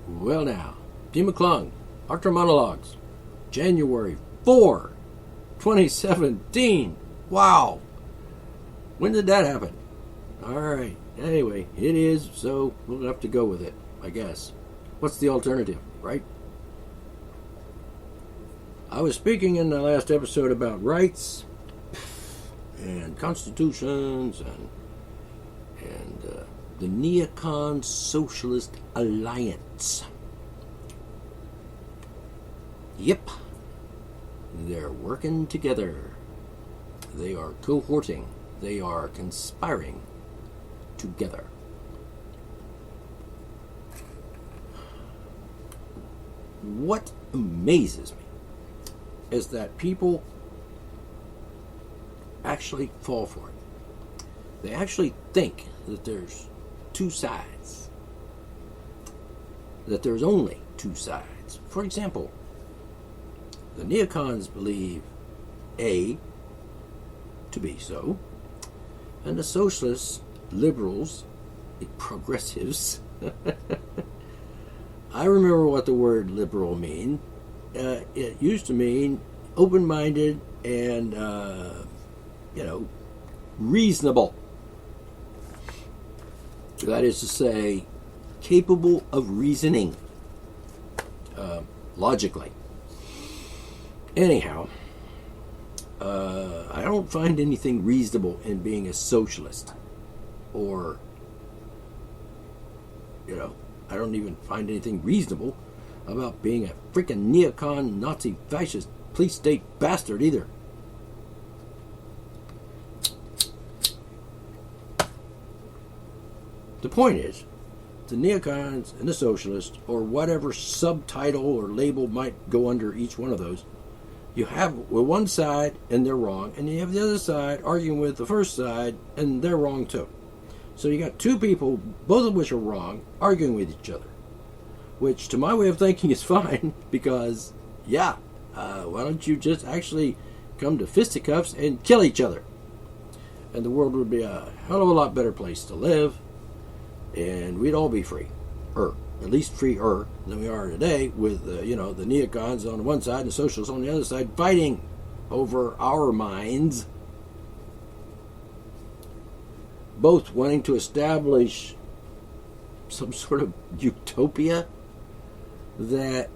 Well now, P. McClung, Archer Monologues, January 4, 2017. Wow. When did that happen? Alright, anyway, it is, so we'll have to go with it, I guess. What's the alternative, right? I was speaking in the last episode about rights and constitutions and the Neocon Socialist Alliance. Yep. They're working together. They are cohorting. They are conspiring together. What amazes me is that people actually fall for it. They actually think that there's two sides. That there's only two sides. For example, the neocons believe A to be so, and the socialists, liberals, the progressives. I remember what the word liberal means. It used to mean open-minded and, reasonable. That is to say, capable of reasoning logically. Anyhow, I don't find anything reasonable in being a socialist. Or, I don't even find anything reasonable about being a freaking neocon, Nazi, fascist, police state bastard either. The point is, the neocons and the socialists, or whatever subtitle or label might go under each one of those, you have one side and they're wrong, and you have the other side arguing with the first side and they're wrong too. So you got two people, both of which are wrong, arguing with each other. Which, to my way of thinking, is fine, because, why don't you just actually come to fisticuffs and kill each other? And the world would be a hell of a lot better place to live, and we'd all be free. At least freer than we are today, with, the neocons on one side and the socialists on the other side fighting over our minds, both wanting to establish some sort of utopia that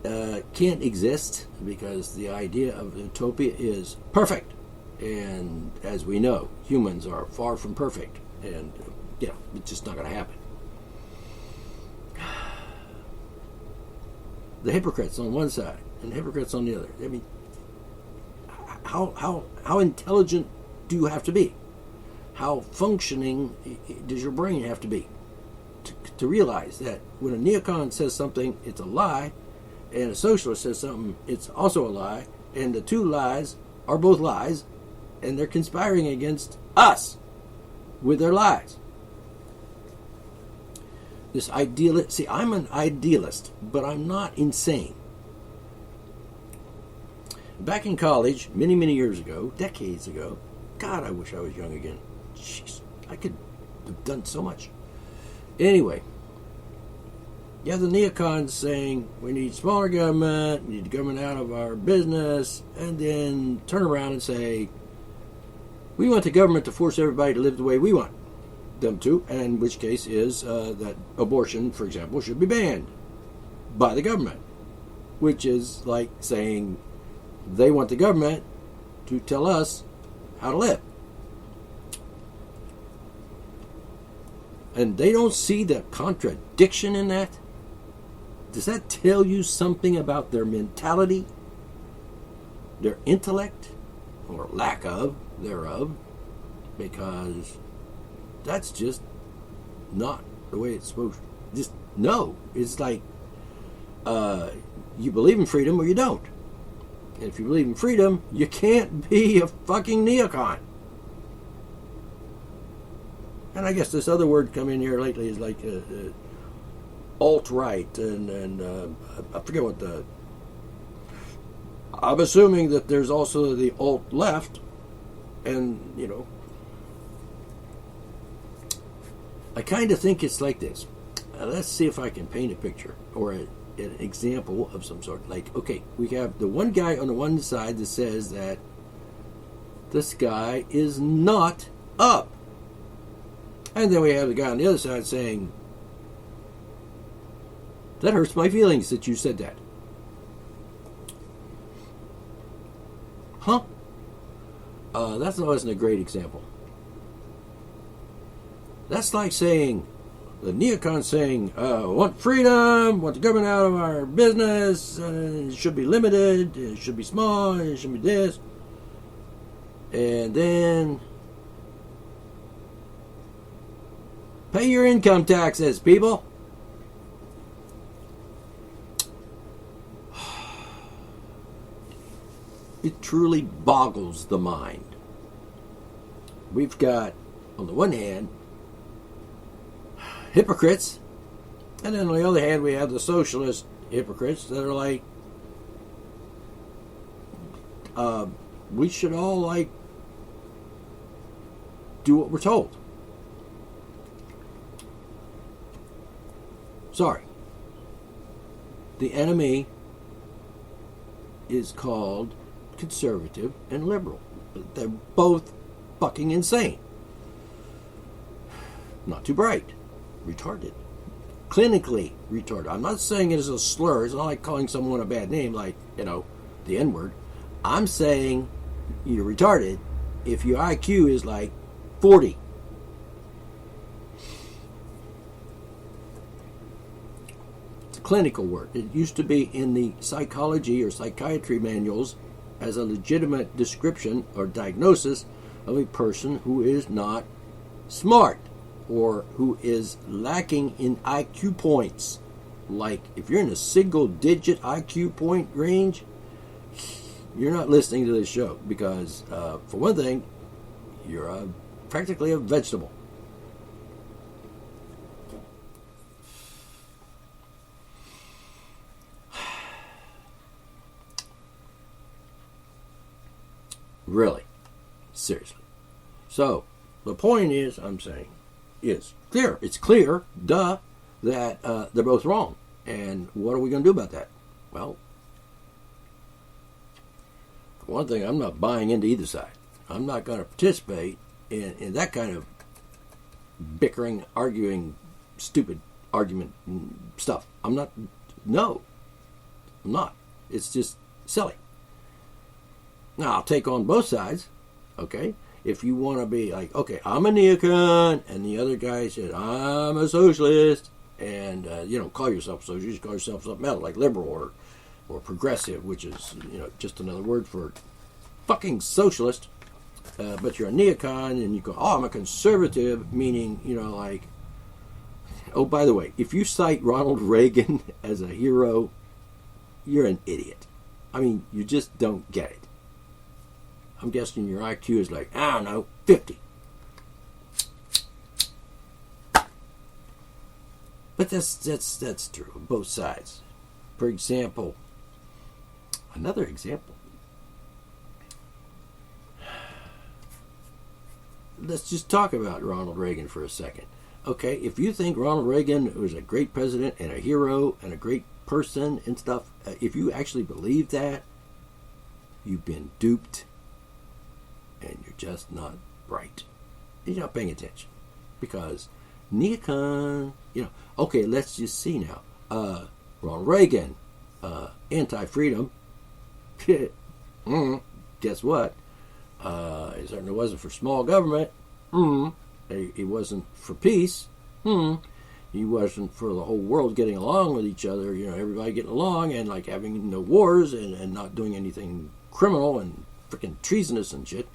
can't exist, because the idea of utopia is perfect, and as we know, humans are far from perfect, and it's just not going to happen. The hypocrites on one side and the hypocrites on the other. I mean, how intelligent do you have to be? How functioning does your brain have to be to realize that when a neocon says something, it's a lie, and a socialist says something, it's also a lie, and the two lies are both lies, and they're conspiring against us with their lies. This idealist, see, I'm an idealist, but I'm not insane. Back in college, many, many years ago, decades ago, God, I wish I was young again. Jeez, I could have done so much. Anyway, you have the neocons saying we need smaller government, we need government out of our business, and then turn around and say we want the government to force everybody to live the way we want them to, and in which case is that abortion, for example, should be banned by the government, which is like saying they want the government to tell us how to live. And they don't see the contradiction in that? Does that tell you something about their mentality, their intellect, or lack of thereof? Because that's just not the way it's supposed to. Just no. It's like you believe in freedom or you don't. And if you believe in freedom, you can't be a fucking neocon. And I guess this other word come in here lately is like alt-right, and I forget what the... I'm assuming that there's also the alt-left, and, I kind of think it's like this. let's see if I can paint a picture or an example of some sort. Like, okay, we have the one guy on the one side that says that the sky is not up. And then we have the guy on the other side saying, that hurts my feelings that you said that. Huh? That wasn't a great example. That's like saying, the neocons saying, want freedom, want the government out of our business, it should be limited, it should be small, it should be this. And then, pay your income taxes, people. It truly boggles the mind. We've got, on the one hand, hypocrites, and then on the other hand, we have the socialist hypocrites that are like, we should all, like, do what we're told. Sorry. The enemy is called conservative and liberal. They're both fucking insane. Not too bright. Retarded. Clinically retarded. I'm not saying it as a slur. It's not like calling someone a bad name, like, the N-word. I'm saying you're retarded if your IQ is like 40. It's a clinical word. It used to be in the psychology or psychiatry manuals as a legitimate description or diagnosis of a person who is not smart or who is lacking in IQ points. Like, if you're in a single-digit IQ point range, you're not listening to this show because, for one thing, you're practically a vegetable. Really. Seriously. So, the point is, I'm saying, is clear. It's clear, duh, that they're both wrong. And what are we going to do about that? Well, for one thing, I'm not buying into either side. I'm not going to participate in that kind of bickering, arguing, stupid argument stuff. I'm not. No. I'm not. It's just silly. Now, I'll take on both sides, okay? If you want to be like, okay, I'm a neocon, and the other guy said, I'm a socialist, and you don't call yourself socialist, you just call yourself something else, like liberal or progressive, which is, just another word for fucking socialist. But you're a neocon, and you go, oh, I'm a conservative, meaning, like, oh, by the way, if you cite Ronald Reagan as a hero, you're an idiot. I mean, you just don't get it. I'm guessing your IQ is like, I don't know, 50. But that's true on both sides. For example, another example. Let's just talk about Ronald Reagan for a second. Okay, if you think Ronald Reagan was a great president and a hero and a great person and stuff, if you actually believe that, you've been duped. And you're just not bright. You're not paying attention. Because neocon, okay, let's just see now. Ronald Reagan, anti-freedom. Guess what? It certainly wasn't for small government. He wasn't for peace. He wasn't for the whole world getting along with each other. Everybody getting along and like having no wars and not doing anything criminal and freaking treasonous and shit.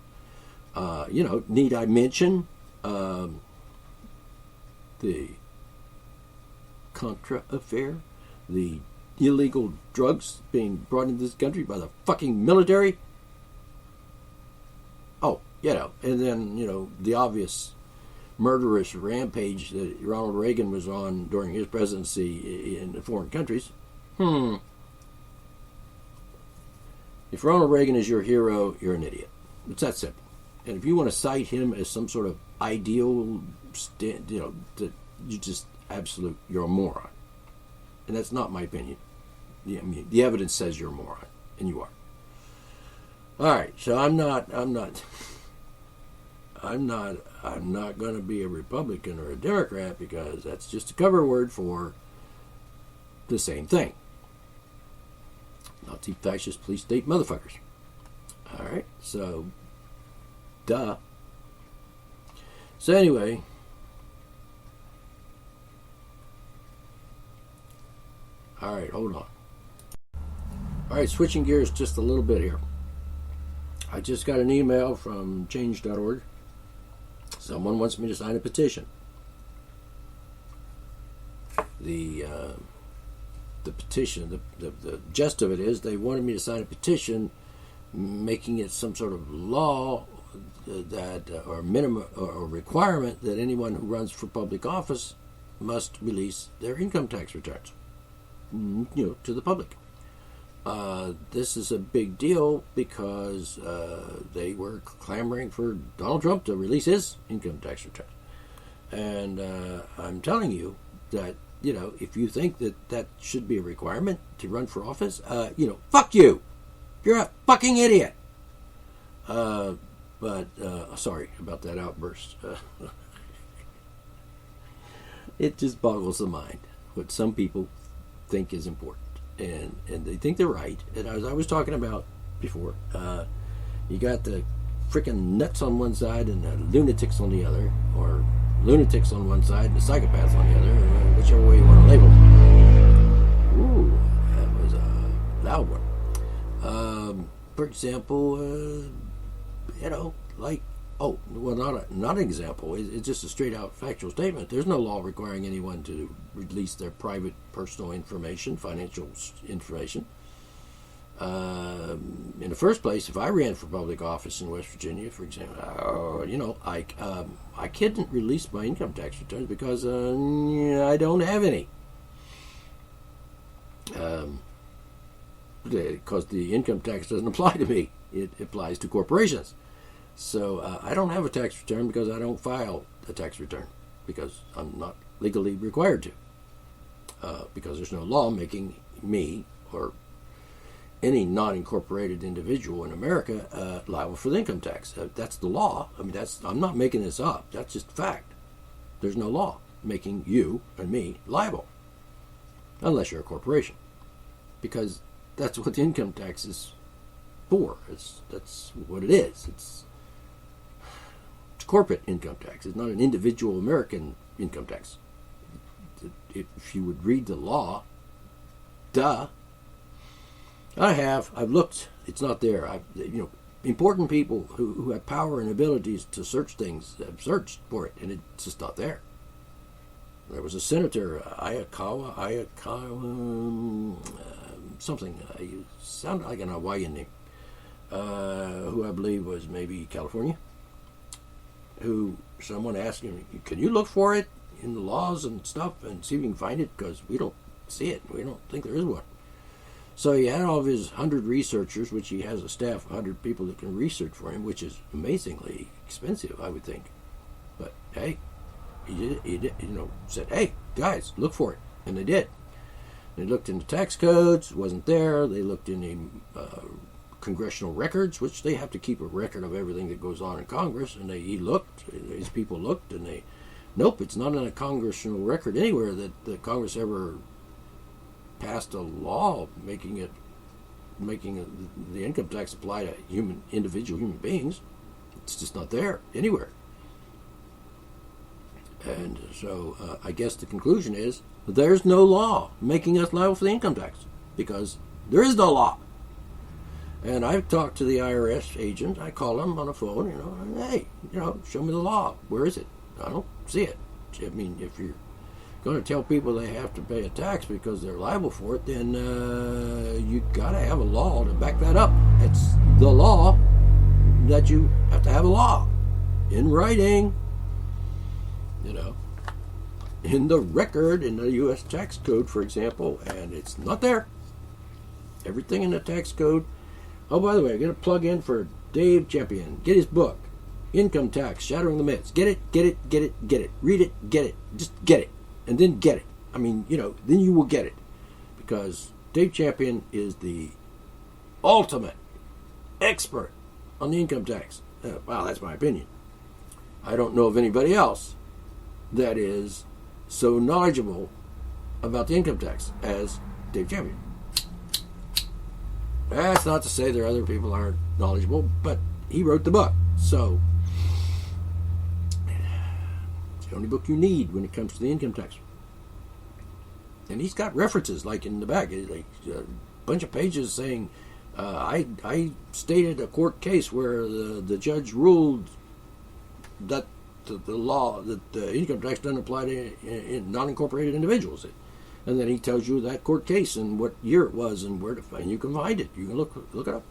Need I mention the Contra affair, the illegal drugs being brought into this country by the fucking military? Oh, and then, the obvious murderous rampage that Ronald Reagan was on during his presidency in the foreign countries. If Ronald Reagan is your hero, you're an idiot. It's that simple. And if you want to cite him as some sort of ideal, that you just absolute, you're a moron. And that's not my opinion. The evidence says you're a moron, and you are. All right, so I'm not going to be a Republican or a Democrat, because that's just a cover word for the same thing. Nazi, fascist, police state motherfuckers. All right, so duh. So anyway, all right, hold on. All right, switching gears just a little bit here. I just got an email from change.org. Someone wants me to sign a petition. The petition, the gist of it is they wanted me to sign a petition making it some sort of law that or minimum or requirement that anyone who runs for public office must release their income tax returns, to the public. This is a big deal because they were clamoring for Donald Trump to release his income tax return. And I'm telling you that, if you think that should be a requirement to run for office, fuck you. You're a fucking idiot. But sorry about that outburst. It just boggles the mind what some people think is important. And they think they're right. And as I was talking about before, you got the freaking nuts on one side and the lunatics on the other, or lunatics on one side and the psychopaths on the other, whichever way you want to label them. Ooh, that was a loud one. For example, not an example. It's just a straight out factual statement. There's no law requiring anyone to release their private personal information, financial information. In the first place, if I ran for public office in West Virginia, for example, I couldn't release my income tax returns because I don't have any. Because the income tax doesn't apply to me. It applies to corporations. So I don't have a tax return because I don't file a tax return because I'm not legally required to. Because there's no law making me or any non-incorporated individual in America liable for the income tax. That's the law. I'm not making this up. That's just fact. There's no law making you and me liable unless you're a corporation, because that's what the income tax is for. That's what it is. It's corporate income tax. It's not an individual American income tax. If you would read the law, duh. I've looked. It's not there. Important people who have power and abilities to search things have searched for it, and it's just not there. There was a senator, Ayakawa, something. You sounded like an Hawaiian name, who I believe was maybe California. Who someone asked him, "Can you look for it in the laws and stuff and see if you can find it? Because we don't see it. We don't think there is one." So he had all of his 100 researchers, which he has a staff of 100 people that can research for him, which is amazingly expensive, I would think. But hey, he did, said, "Hey, guys, look for it," and they did. They looked into tax codes, wasn't there. They looked in the congressional records, which they have to keep a record of everything that goes on in Congress, and his people looked, and nope, it's not in a congressional record anywhere that the Congress ever passed a law making the income tax apply to individual human beings. It's just not there anywhere. And so I guess the conclusion is there's no law making us liable for the income tax because there is no law. And I've talked to the IRS agent. I call them on the phone, and, hey, show me the law. Where is it? I don't see it. I mean, if you're going to tell people they have to pay a tax because they're liable for it, then you got to have a law to back that up. It's the law that you have to have a law in writing, in the record, in the U.S. tax code, for example, and it's not there. Everything in the tax code. Oh, by the way, I'm going to plug in for Dave Champion. Get his book, Income Tax, Shattering the Myths. Get it. Read it, get it. Just get it. and then get it. I mean, then you will get it. Because Dave Champion is the ultimate expert on the income tax. Well, that's my opinion. I don't know of anybody else that is so knowledgeable about the income tax as Dave Champion. That's not to say there are other people aren't knowledgeable, but he wrote the book. So, it's the only book you need when it comes to the income tax. And he's got references, like in the back, like a bunch of pages saying, I stated a court case where the judge ruled that the law, that the income tax doesn't apply to non-incorporated individuals. And then he tells you that court case and what year it was and where to find. You can find it. You can look it up.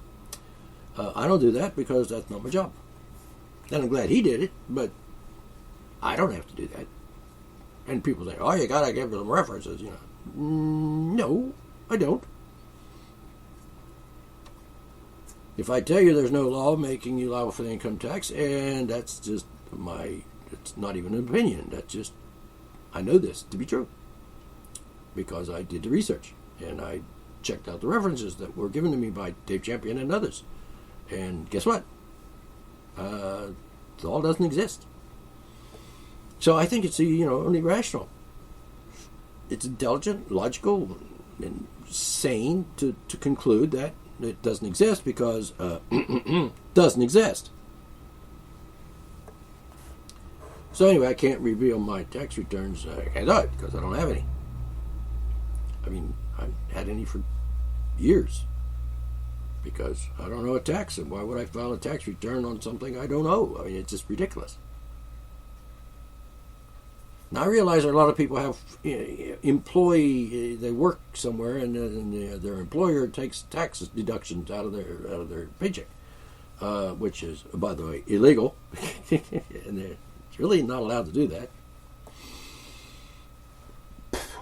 I don't do that because that's not my job. And I'm glad he did it, but I don't have to do that. And people say, "Oh, you gotta give them references," No, I don't. If I tell you there's no law making you liable for the income tax, and that's just it's not even an opinion. That's just, I know this to be true. Because I did the research, and I checked out the references that were given to me by Dave Champion and others. And guess what? The law doesn't exist. So I think it's only rational. It's intelligent, logical, and sane to conclude that it doesn't exist because doesn't exist. So anyway, I can't reveal my tax returns. I can't do it because I don't have any. I mean, I haven't had any for years because I don't know a tax, and why would I file a tax return on something I don't owe? I mean, it's just ridiculous. Now, I realize that a lot of people have they work somewhere, and their employer takes tax deductions out of their paycheck, which is, by the way, illegal, and they're really not allowed to do that.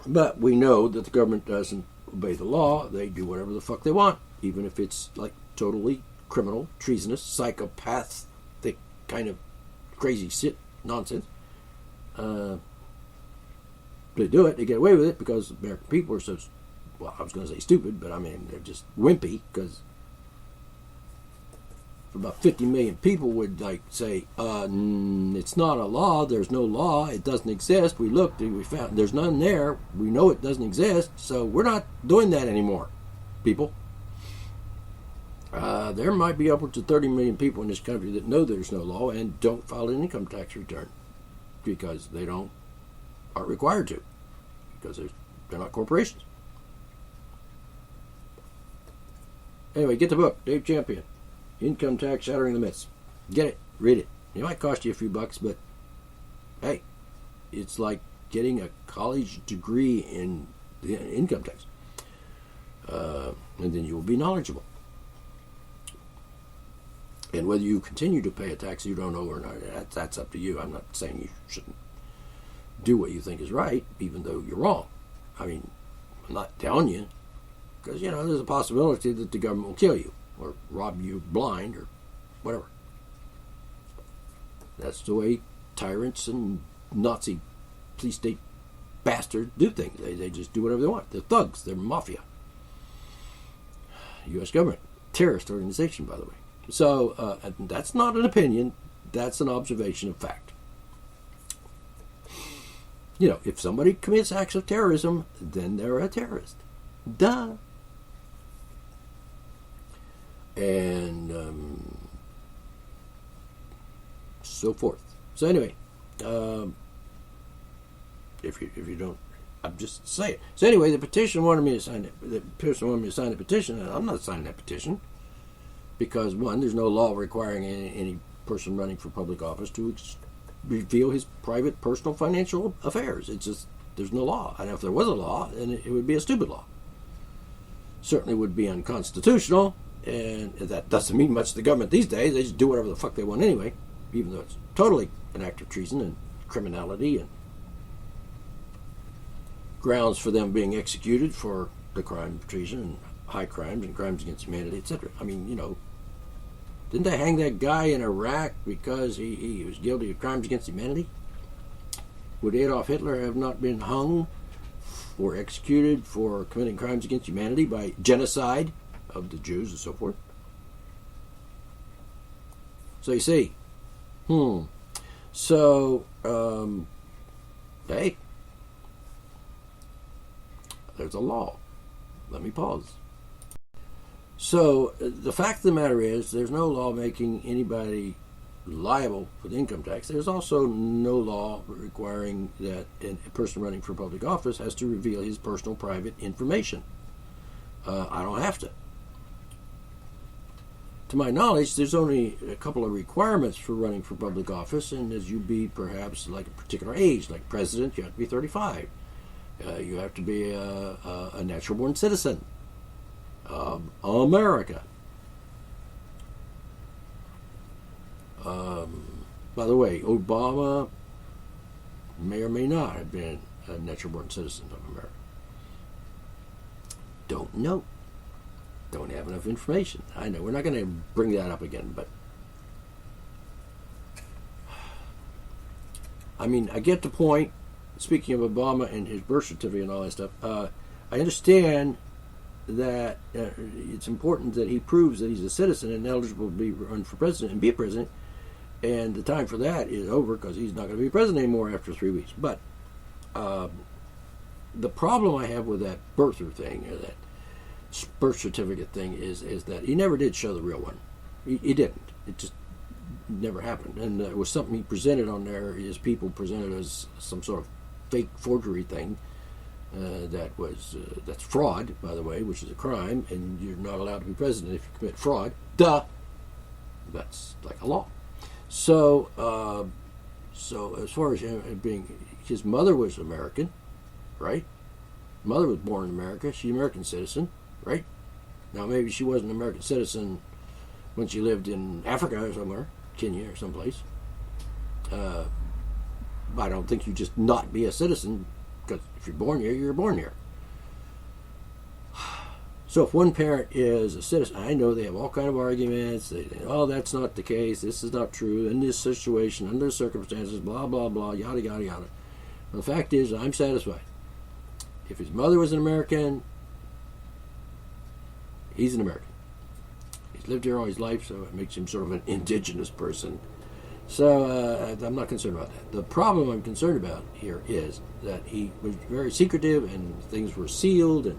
But we know that the government doesn't obey the law. They do whatever the fuck they want, even if it's like totally criminal, treasonous, psychopathic kind of crazy shit, nonsense. They do it, they get away with it because American people are so, well, I was going to say stupid, but I mean, they're just wimpy because about 50 million people would say, it's not a law, there's no law, it doesn't exist, we looked and we found there's none there, we know it doesn't exist, so we're not doing that anymore, people. There might be upwards of 30 million people in this country that know there's no law and don't file an income tax return because they aren't required to, because they're not corporations. Anyway, get the book, Dave Champion. Income Tax Shattering the Myths. Get it. Read it. It might cost you a few bucks, but hey, it's like getting a college degree in the income tax. And then you will be knowledgeable. And whether you continue to pay a tax you don't owe or not, that's up to you. I'm not saying you shouldn't do what you think is right, even though you're wrong. I mean, I'm not telling you, because, there's a possibility that the government will kill you or rob you blind or whatever. That's the way tyrants and Nazi police state bastards do things. They just do whatever they want. They're thugs. They're mafia. U.S. government. Terrorist organization, by the way. So that's not an opinion. That's an observation of fact. If somebody commits acts of terrorism, then they're a terrorist. Duh. And so forth. So anyway, if you don't, I'm just saying. So anyway, the petition wanted me to sign it. The person wanted me to sign the petition, and I'm not signing that petition because, one, there's no law requiring any person running for public office to reveal his private, personal, financial affairs. It's just, there's no law. And if there was a law, then it would be a stupid law. Certainly would be unconstitutional, and that doesn't mean much to the government these days. They just do whatever the fuck they want anyway, even though it's totally an act of treason and criminality and grounds for them being executed for the crime of treason and high crimes and crimes against humanity, etc. I mean, didn't they hang that guy in Iraq because he was guilty of crimes against humanity? Would Adolf Hitler have not been hung or executed for committing crimes against humanity by genocide of the Jews and so forth? So you see, So, hey, there's a law. Let me pause. So, the fact of the matter is, there's no law making anybody liable for the income tax. There's also no law requiring that a person running for public office has to reveal his personal private information. I don't have to. To my knowledge, there's only a couple of requirements for running for public office, and as you be perhaps like a particular age, like president, you have to be 35. You have to be a natural-born citizen of America. By the way, Obama may or may not have been a natural-born citizen of America. Don't know. Don't have enough information. I know. We're not going to bring that up again, but I mean, I get the point. Speaking of Obama and his birth certificate and all that stuff, I understand that it's important that he proves that he's a citizen and eligible to be run for president and be a president, and the time for that is over because he's not going to be president anymore after 3 weeks. But the problem I have with that birther thing, or that birth certificate thing, is that he never did show the real one. He didn't. It just never happened. And it was something he presented on there. His people presented as some sort of fake forgery thing. That's fraud, by the way, which is a crime, and you're not allowed to be president if you commit fraud. Duh. That's like a law. So as far as him being, his mother was American, right? Mother was born in America. She's an American citizen, right? Now maybe she wasn't an American citizen when she lived in Africa or somewhere, Kenya or someplace. I don't think you just not be a citizen, because if you're born here, you're born here. So if one parent is a citizen, I know they have all kind of arguments. They think, oh, that's not the case. This is not true. In this situation, under the circumstances, blah, blah, blah, yada, yada, yada. Well, the fact is, I'm satisfied. If his mother was an American, he's an American. He's lived here all his life, so it makes him sort of an indigenous person. So I'm not concerned about that. The problem I'm concerned about here is that he was very secretive and things were sealed and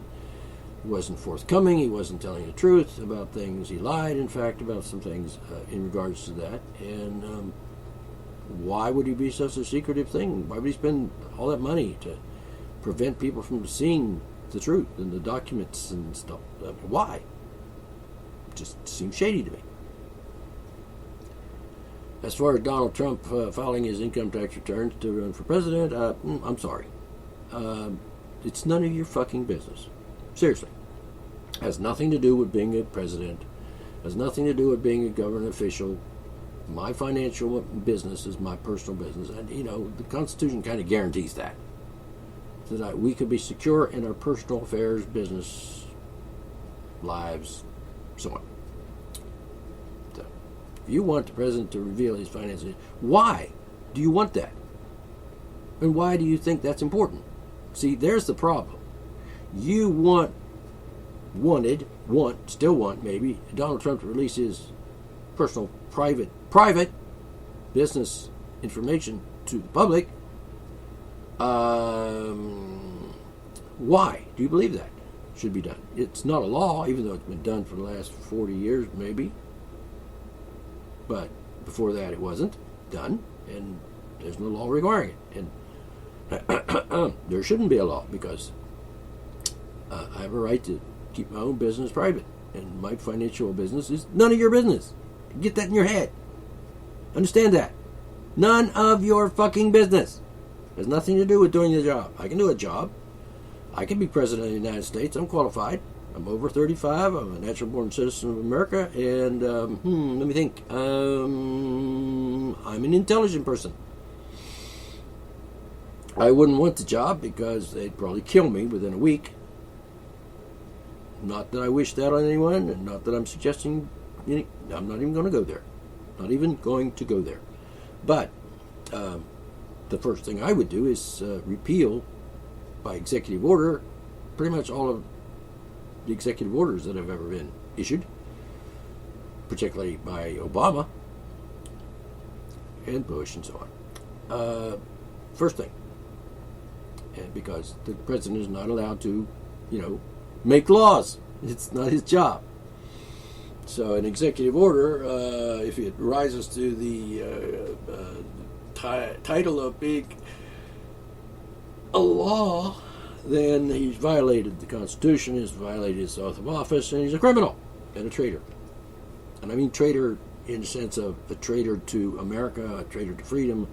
he wasn't forthcoming. He wasn't telling the truth about things. He lied, in fact, about some things in regards to that. And why would he be such a secretive thing? Why would he spend all that money to prevent people from seeing the truth and the documents and stuff? Why? It just seems shady to me. As far as Donald Trump filing his income tax returns to run for president, I'm sorry. It's none of your fucking business. Seriously. Has nothing to do with being a president. Has nothing to do with being a government official. My financial business is my personal business. And, the Constitution kind of guarantees that. So that we could be secure in our personal affairs, business, lives, so on. So, if you want the president to reveal his finances, why do you want that? And why do you think that's important? See, there's the problem. You still want maybe Donald Trump to release his personal, private business information to the public. Why do you believe that should be done? It's not a law, even though it's been done for the last 40 years, maybe. But before that, it wasn't done, and there's no law requiring it. And there shouldn't be a law, because I have a right to keep my own business private, and my financial business is none of your business. Get that in your head. Understand that. None of your fucking business. It has nothing to do with doing the job. I can do a job. I can be president of the United States. I'm qualified. I'm over 35. I'm a natural-born citizen of America. And, let me think. I'm an intelligent person. I wouldn't want the job because they'd probably kill me within a week. Not that I wish that on anyone, and not that I'm suggesting I'm not even going to go there. Not even going to go there. But the first thing I would do is repeal by executive order pretty much all of the executive orders that have ever been issued, particularly by Obama and Bush and so on. First thing. And because the president is not allowed to, make laws. It's not his job. So an executive order, if it rises to the title of being a law, then he's violated the Constitution, he's violated his oath of office, and he's a criminal and a traitor. And I mean traitor in the sense of a traitor to America, a traitor to freedom.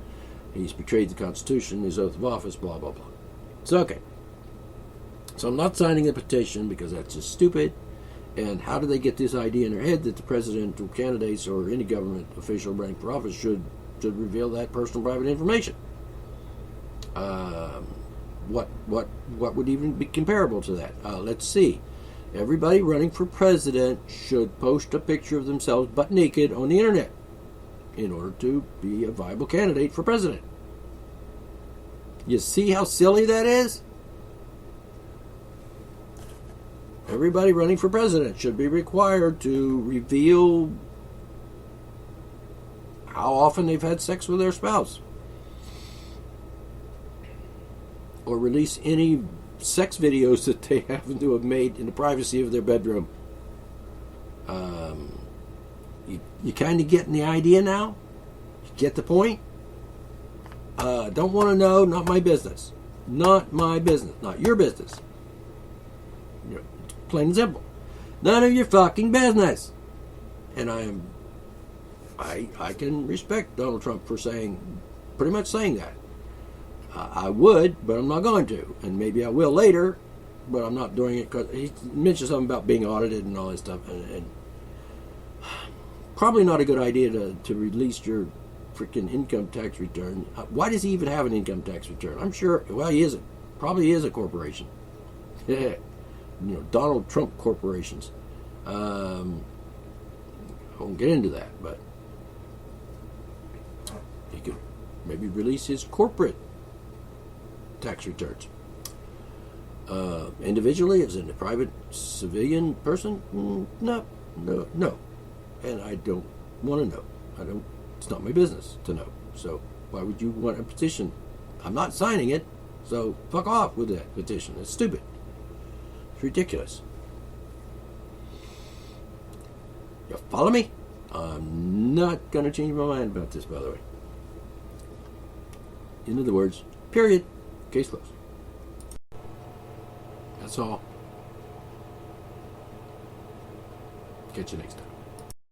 He's betrayed the Constitution, his oath of office, blah, blah, blah. So, okay. So I'm not signing the petition because that's just stupid. And how do they get this idea in their head that the presidential candidates or any government official running for office should reveal that personal private information? What would even be comparable to that? Let's see. Everybody running for president should post a picture of themselves butt naked on the internet in order to be a viable candidate for president. You see how silly that is? Everybody running for president should be required to reveal how often they've had sex with their spouse, or release any sex videos that they happen to have made in the privacy of their bedroom. You kind of getting the idea now? You get the point? Don't want to know, not my business. Not my business. Not your business. Plain and simple. None of your fucking business. And I can respect Donald Trump for pretty much saying that. I would, but I'm not going to. And maybe I will later, but I'm not doing it because he mentioned something about being audited and all that stuff. And probably not a good idea to release your freaking income tax return. Why does he even have an income tax return? I'm sure, well, probably is a corporation. Yeah. Donald Trump corporations. I won't get into that, but he could maybe release his corporate tax returns. Individually, as in a private civilian person, no. And I don't want to know. It's not my business to know. So why would you want a petition? I'm not signing it, so fuck off with that petition. It's stupid. It's ridiculous. You follow me? I'm not going to change my mind about this, by the way. In other words, period. Case closed. That's all. Catch you next time.